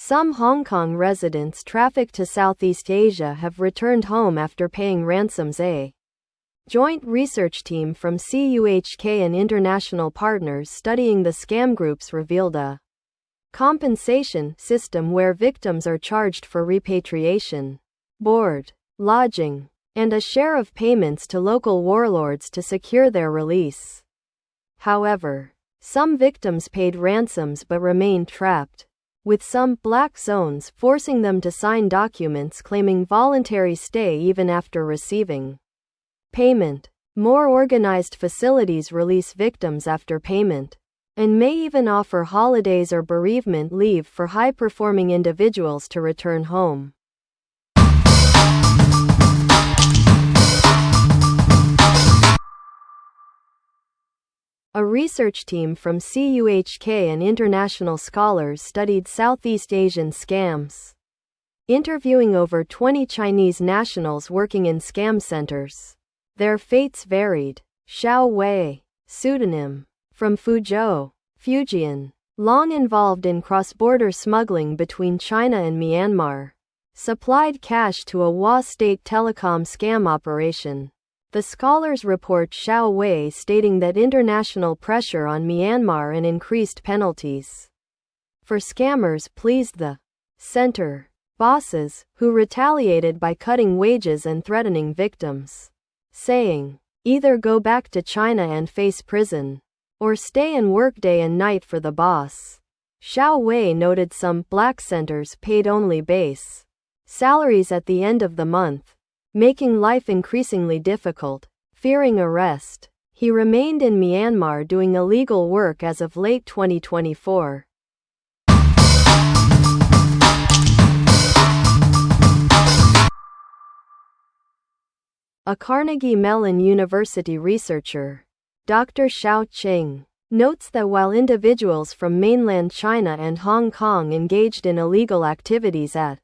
Some Hong Kong residents trafficked to Southeast Asia have returned home after paying ransoms. A joint research team from CUHK and international partners studying the scam groups revealed a compensation system where victims are charged for repatriation, board, lodging, and a share of payments to local warlords to secure their release. However, some victims paid ransoms but remained trapped, with some black zones forcing them to sign documents claiming voluntary stay even after receiving payment. More organized facilities release victims after payment, and may even offer holidays or bereavement leave for high-performing individuals to return home. A research team from CUHK and international scholars studied Southeast Asian scams, interviewing over 20 Chinese nationals working in scam centers. Their fates varied. Xiao Wei, pseudonym, from Fuzhou, Fujian, long involved in cross-border smuggling between China and Myanmar, supplied cash to a Hua State Telecom scam operation. The scholars report Xiao Wei stating that international pressure on Myanmar and increased penalties for scammers pleased the center bosses, who retaliated by cutting wages and threatening victims, saying, "Either go back to China and face prison, or stay and work day and night for the boss." Xiao Wei noted some black centers paid only base salaries at the end of the month, making life increasingly difficult. Fearing arrest, he remained in Myanmar doing illegal work as of late 2024. A Carnegie Mellon University researcher, Dr. Xiao Qing, notes that while individuals from mainland China and Hong Kong engaged in illegal activities at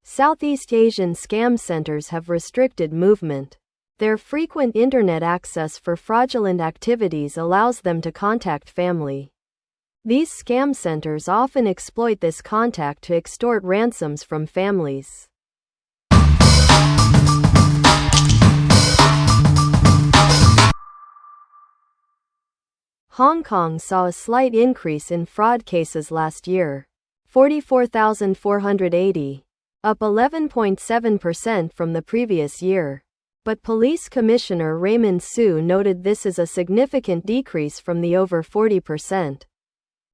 Southeast Asian scam centers have restricted movement, their frequent internet access for fraudulent activities allows them to contact family. These scam centers often exploit this contact to extort ransoms from families. Hong Kong saw a slight increase in fraud cases last year, 44,480, up 11.7% from the previous year. But Police Commissioner Raymond Su noted this is a significant decrease from the over 40%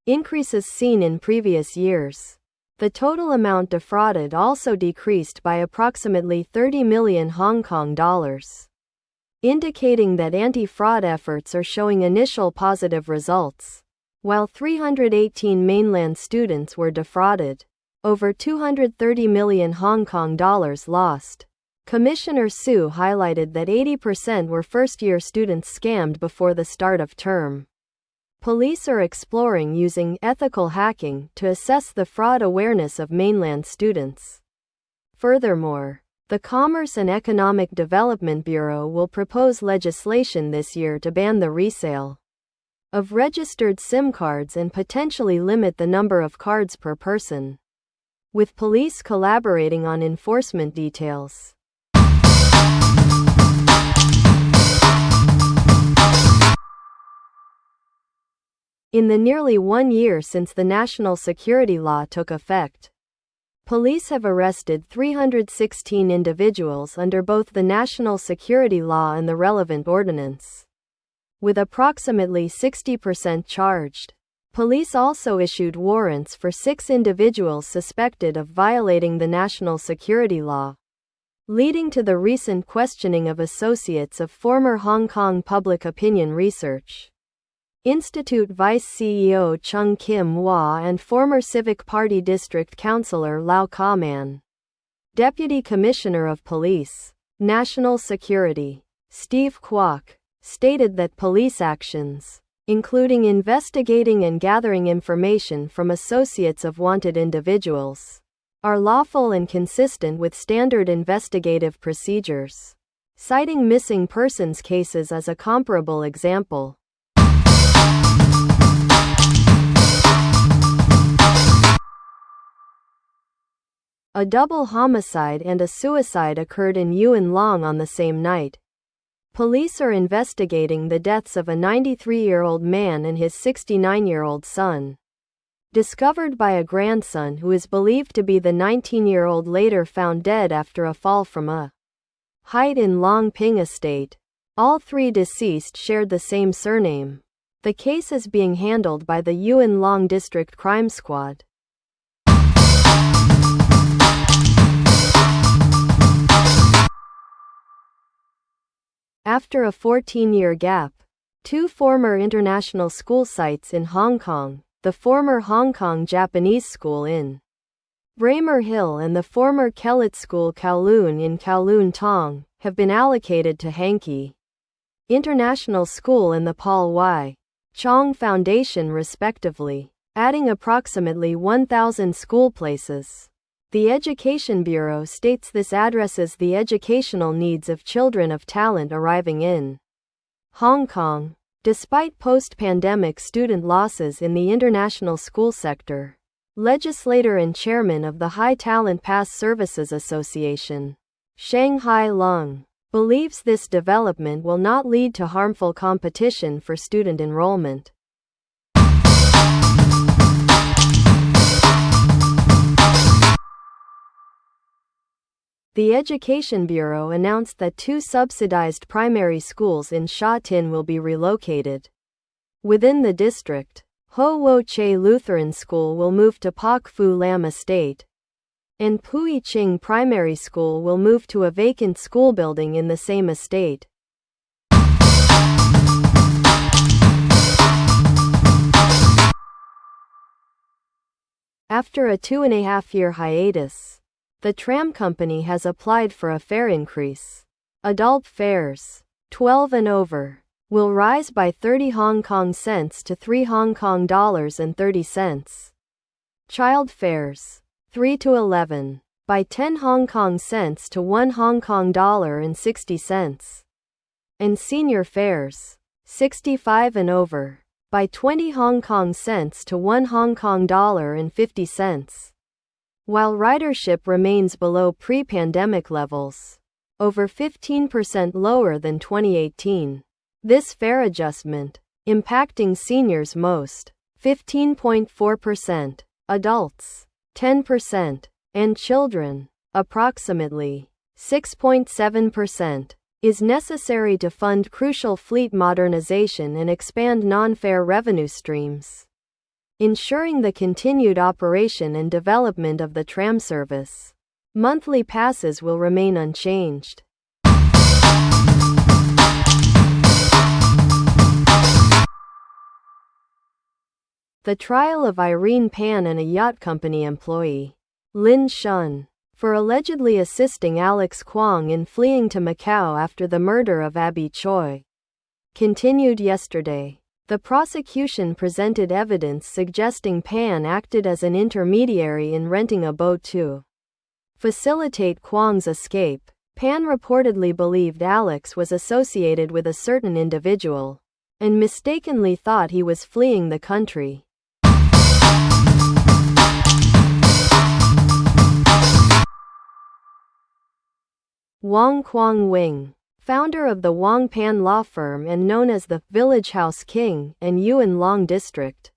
increases seen in previous years. The total amount defrauded also decreased by approximately 30 million Hong Kong dollars, indicating that anti-fraud efforts are showing initial positive results. While 318 mainland students were defrauded, over 230 million Hong Kong dollars lost. Commissioner Su highlighted that 80% were first-year students scammed before the start of term. Police are exploring using ethical hacking to assess the fraud awareness of mainland students. Furthermore, the Commerce and Economic Development Bureau will propose legislation this year to ban the resale of registered SIM cards and potentially limit the number of cards per person, with police collaborating on enforcement details. In the nearly 1 year since the national security law took effect, police have arrested 316 individuals under both the national security law and the relevant ordinance, with approximately 60% charged. Police also issued warrants for 6 individuals suspected of violating the national security law, leading to the recent questioning of associates of former Hong Kong Public Opinion Research Institute Vice CEO Chung Kim Hua and former Civic Party District Councillor Lau Ka-man. Deputy Commissioner of Police, National Security, Steve Kwok, stated that police actions, including investigating and gathering information from associates of wanted individuals, are lawful and consistent with standard investigative procedures, citing missing persons cases as a comparable example. A double homicide and a suicide occurred in Yuen Long on the same night. Police are investigating the deaths of a 93-year-old man and his 69-year-old son. Discovered by a grandson who is believed to be the 19-year-old, later found dead after a fall from a height in Long Ping Estate. All three deceased shared the same surname. The case is being handled by the Yuen Long District Crime Squad. After a 14-year gap, two former international school sites in Hong Kong, the former Hong Kong Japanese School in Braemar Hill and the former Kelit School Kowloon in Kowloon Tong, have been allocated to Hanky International School and the Paul Y. Chong Foundation respectively, adding approximately 1,000 school places. The Education Bureau states this addresses the educational needs of children of talent arriving in Hong Kong. Despite post-pandemic student losses in the international school sector, legislator and chairman of the High Talent Pass Services Association, Shanghai Lung, believes this development will not lead to harmful competition for student enrollment. The Education Bureau announced that two subsidized primary schools in Sha Tin will be relocated. Within the district, Ho Wo Che Lutheran School will move to Pak Fu Lam Estate, and Pui Ching Primary School will move to a vacant school building in the same estate. After a 2.5-year hiatus, the tram company has applied for a fare increase. Adult fares, 12 and over, will rise by 30 Hong Kong cents to 3 Hong Kong dollars and 30 cents. Child fares, 3 to 11, by 10 Hong Kong cents to 1 Hong Kong dollar and 60 cents. And senior fares, 65 and over, by 20 Hong Kong cents to 1 Hong Kong dollar and 50 cents. While ridership remains below pre-pandemic levels, over 15% lower than 2018. This fare adjustment, impacting seniors most, 15.4%, adults, 10%, and children, approximately 6.7%, is necessary to fund crucial fleet modernization and expand non-fare revenue streams, ensuring the continued operation and development of the tram service. Monthly passes will remain unchanged. The trial of Irene Pan and a yacht company employee, Lin Shun, for allegedly assisting Alex Kwong in fleeing to Macau after the murder of Abby Choi, continued yesterday. The prosecution presented evidence suggesting Pan acted as an intermediary in renting a boat to facilitate Kwong's escape. Pan reportedly believed Alex was associated with a certain individual, and mistakenly thought he was fleeing the country. Wong Kwong Wing, founder of the Wong Pan law firm and known as the Village House King and Yuen Long District,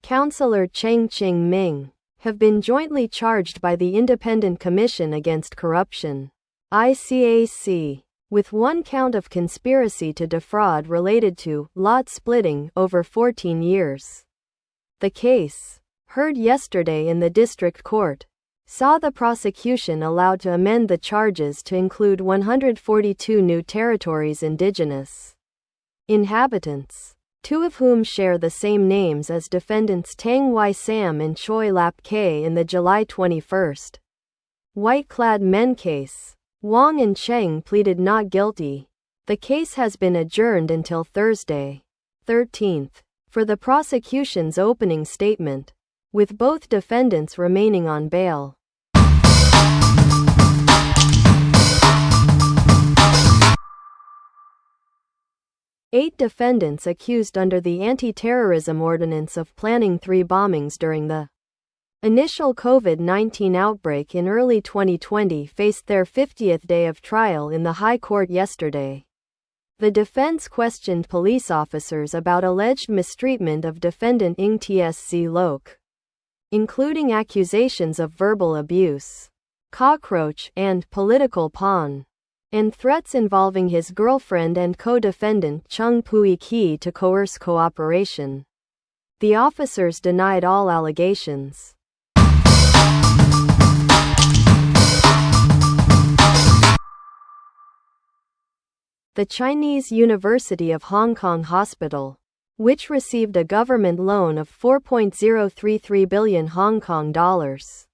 Councillor Cheng Ching Ming, have been jointly charged by the Independent Commission Against Corruption, ICAC, with one count of conspiracy to defraud related to lot splitting over 14 years. The case, heard yesterday in the district court, saw the prosecution allowed to amend the charges to include 142 new territories' indigenous inhabitants, two of whom share the same names as defendants Tang Wai Sam and Choi Lap K in the July 21 white-clad men case. Wong and Cheng pleaded not guilty. The case has been adjourned until Thursday, 13th, for the prosecution's opening statement, with both defendants remaining on bail. Eight defendants accused under the Anti-Terrorism Ordinance of planning 3 bombings during the initial COVID-19 outbreak in early 2020 faced their 50th day of trial in the High Court yesterday. The defense questioned police officers about alleged mistreatment of defendant Ng Tsc Loke, including accusations of verbal abuse, cockroach, and political pawn, and threats involving his girlfriend and co-defendant Chung Pui-Ki to coerce cooperation. The officers denied all allegations. The Chinese University of Hong Kong Hospital, which received a government loan of 4.033 billion Hong Kong dollars,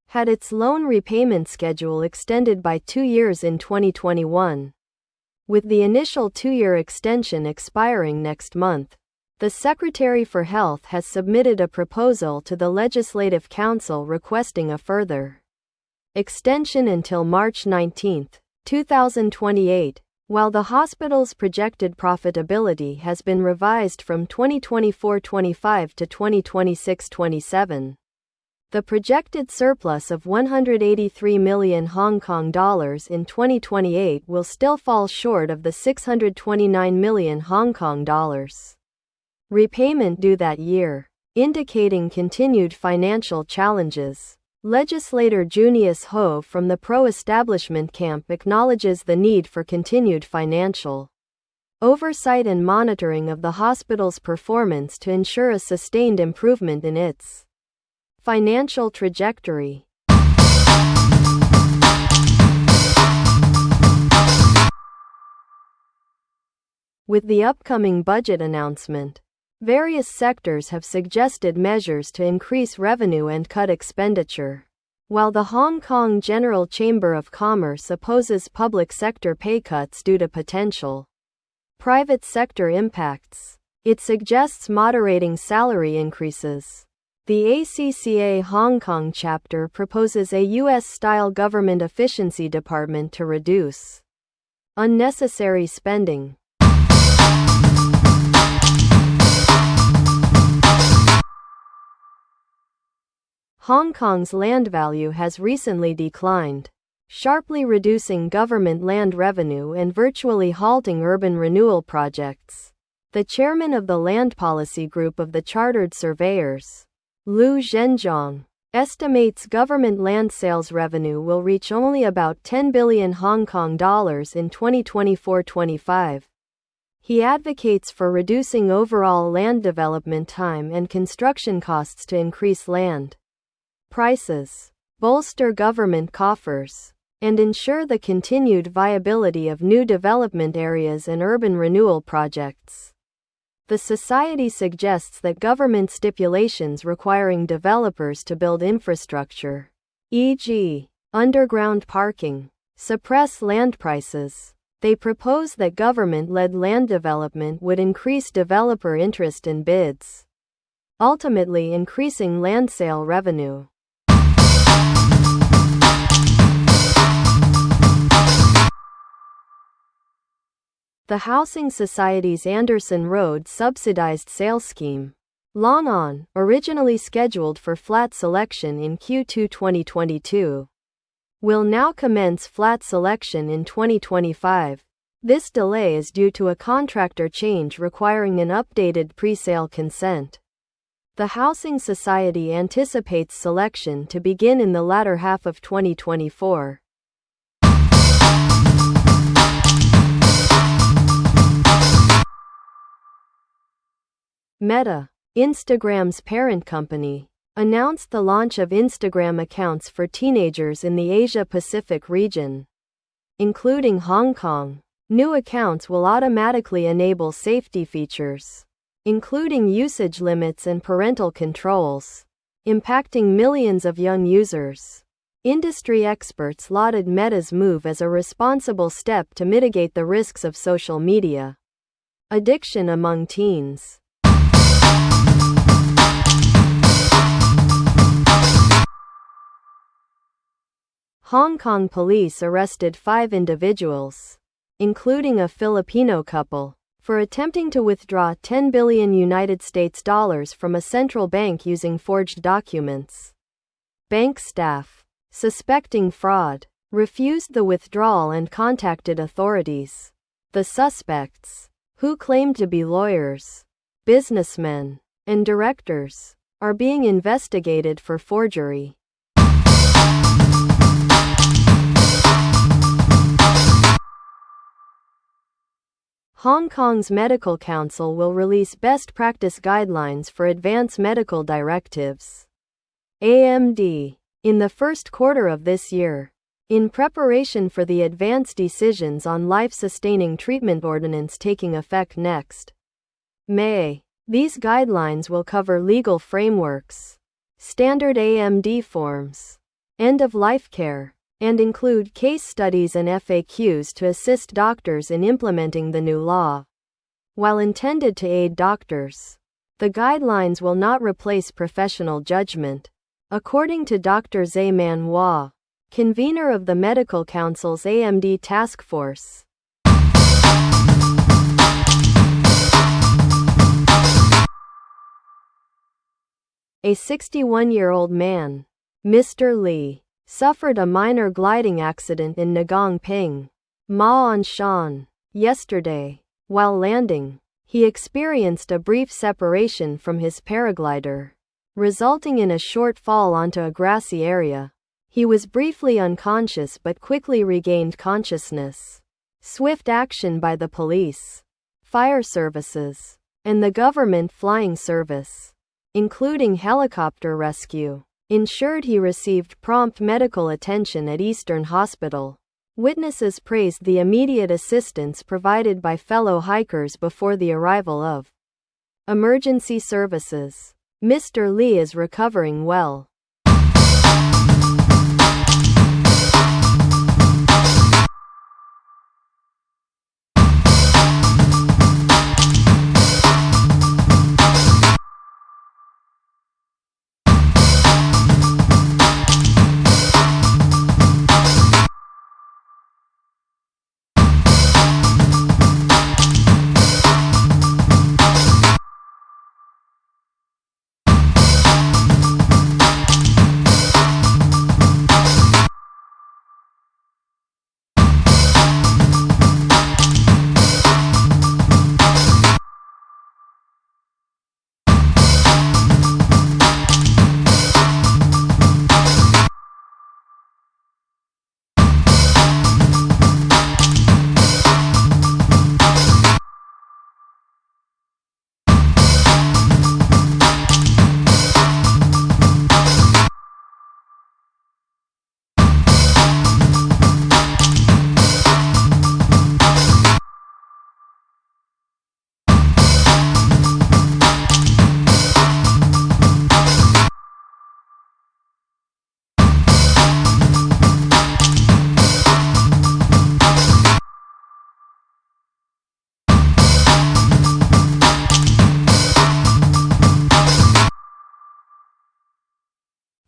had its loan repayment schedule extended by 2 years in 2021. With the initial 2-year extension expiring next month, the Secretary for Health has submitted a proposal to the Legislative Council requesting a further extension until March 19, 2028. While the hospital's projected profitability has been revised from 2024-25 to 2026-27, the projected surplus of 183 million Hong Kong dollars in 2028 will still fall short of the 629 million Hong Kong dollars repayment due that year, indicating continued financial challenges. Legislator Junius Ho from the pro-establishment camp acknowledges the need for continued financial oversight and monitoring of the hospital's performance to ensure a sustained improvement in its financial trajectory. With the upcoming budget announcement, various sectors have suggested measures to increase revenue and cut expenditure. While the Hong Kong General Chamber of Commerce opposes public sector pay cuts due to potential private sector impacts, it suggests moderating salary increases. The ACCA Hong Kong chapter proposes a U.S.-style government efficiency department to reduce unnecessary spending. Hong Kong's land value has recently declined, sharply reducing government land revenue and virtually halting urban renewal projects. The chairman of the Land Policy Group of the Chartered Surveyors, Liu Zhenjiang, estimates government land sales revenue will reach only about 10 billion Hong Kong dollars in 2024-25. He advocates for reducing overall land development time and construction costs to increase land prices, bolster government coffers, and ensure the continued viability of new development areas and urban renewal projects. The society suggests that government stipulations requiring developers to build infrastructure, e.g., underground parking, suppress land prices. They propose that government-led land development would increase developer interest in bids, ultimately increasing land sale revenue. The Housing Society's Anderson Road subsidized sale scheme, Long On, originally scheduled for flat selection in Q2 2022, will now commence flat selection in 2025. This delay is due to a contractor change requiring an updated pre-sale consent. The Housing Society anticipates selection to begin in the latter half of 2024. Meta, Instagram's parent company, announced the launch of Instagram accounts for teenagers in the Asia-Pacific region, including Hong Kong. New accounts will automatically enable safety features, including usage limits and parental controls, impacting millions of young users. Industry experts lauded Meta's move as a responsible step to mitigate the risks of social media addiction among teens. Hong Kong police arrested 5 individuals, including a Filipino couple, for attempting to withdraw 10 billion United States dollars from a central bank using forged documents. Bank staff, suspecting fraud, refused the withdrawal and contacted authorities. The suspects, who claimed to be lawyers, businessmen, and directors, are being investigated for forgery. Hong Kong's Medical Council will release best practice guidelines for advance medical directives (AMD) in the first quarter of this year, in preparation for the advance decisions on life-sustaining treatment ordinance taking effect next May. These guidelines will cover legal frameworks, standard AMD forms, end-of-life care, and include case studies and FAQs to assist doctors in implementing the new law. While intended to aid doctors, the guidelines will not replace professional judgment, according to Dr. Zayman Hua, convener of the Medical Council's AMD task force. A 61-year-old man, Mr. Lee, suffered a minor gliding accident in Nagong Ping, Ma On Shan, yesterday. While landing, he experienced a brief separation from his paraglider, resulting in a short fall onto a grassy area. He was briefly unconscious but quickly regained consciousness. Swift action by the police, fire services, and the government flying service, including helicopter rescue, ensured he received prompt medical attention at Eastern Hospital. Witnesses praised the immediate assistance provided by fellow hikers before the arrival of emergency services. Mr. Lee is recovering well.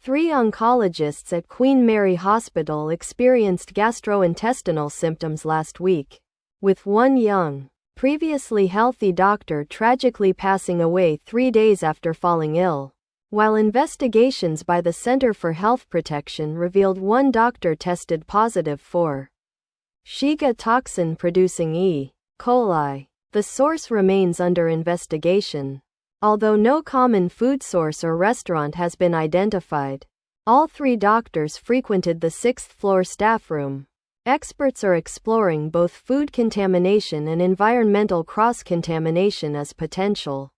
Three oncologists at Queen Mary Hospital experienced gastrointestinal symptoms last week, with one young, previously healthy doctor tragically passing away 3 days after falling ill, while investigations by the Center for Health Protection revealed one doctor tested positive for Shiga toxin-producing E. coli. The source remains under investigation. Although no common food source or restaurant has been identified, all three doctors frequented the 6th-floor staff room. Experts are exploring both food contamination and environmental cross-contamination as potential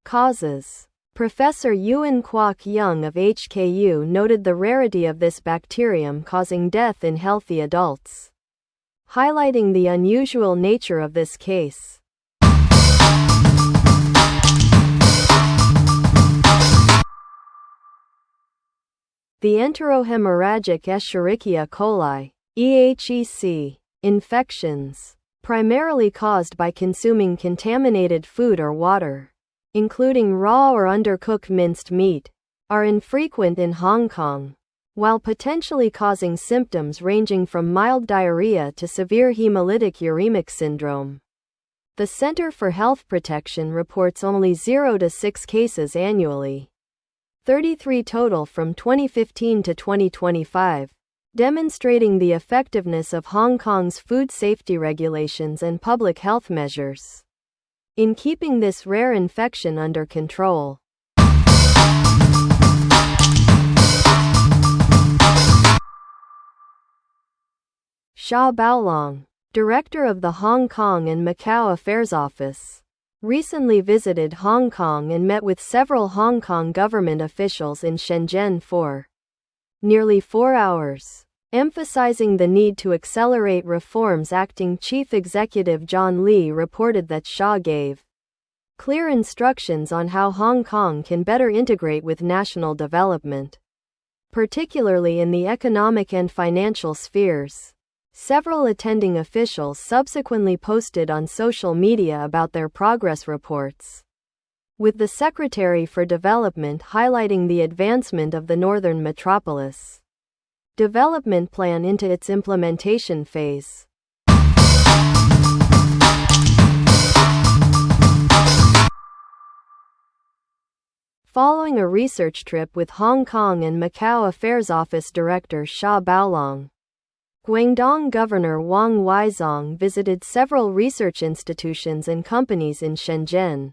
causes. Professor Yuan Kwok Young of HKU noted the rarity of this bacterium causing death in healthy adults, highlighting the unusual nature of this case. The enterohemorrhagic Escherichia coli (EHEC) infections, primarily caused by consuming contaminated food or water, including raw or undercooked minced meat, are infrequent in Hong Kong, while potentially causing symptoms ranging from mild diarrhea to severe hemolytic uremic syndrome. The Center for Health Protection reports only 0 to 6 cases annually. 33 total from 2015 to 2025, demonstrating the effectiveness of Hong Kong's food safety regulations and public health measures in keeping this rare infection under control. Xia Baolong, director of the Hong Kong and Macau Affairs Office, recently visited Hong Kong and met with several Hong Kong government officials in Shenzhen for nearly 4 hours, emphasizing the need to accelerate reforms. Acting Chief Executive John Lee reported that Xia gave clear instructions on how Hong Kong can better integrate with national development, particularly in the economic and financial spheres. Several attending officials subsequently posted on social media about their progress reports, with the Secretary for Development highlighting the advancement of the Northern Metropolis Development Plan into its implementation phase. Following a research trip with Hong Kong and Macau Affairs Office Director Xia Baolong, Guangdong Governor Wang Weizong visited several research institutions and companies in Shenzhen.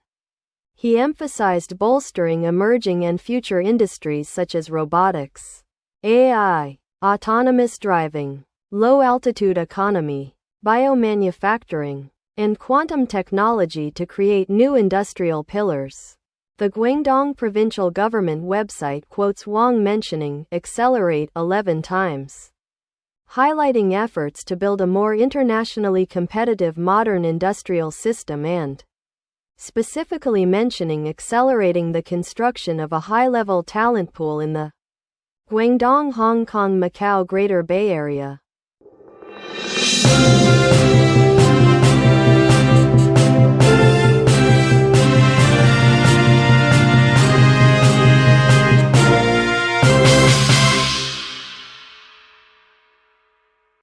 He emphasized bolstering emerging and future industries such as robotics, AI, autonomous driving, low-altitude economy, biomanufacturing, and quantum technology to create new industrial pillars. The Guangdong provincial government website quotes Wang mentioning "accelerate" 11 times, highlighting efforts to build a more internationally competitive modern industrial system and specifically mentioning accelerating the construction of a high-level talent pool in the Guangdong, Hong Kong, Macau Greater Bay Area.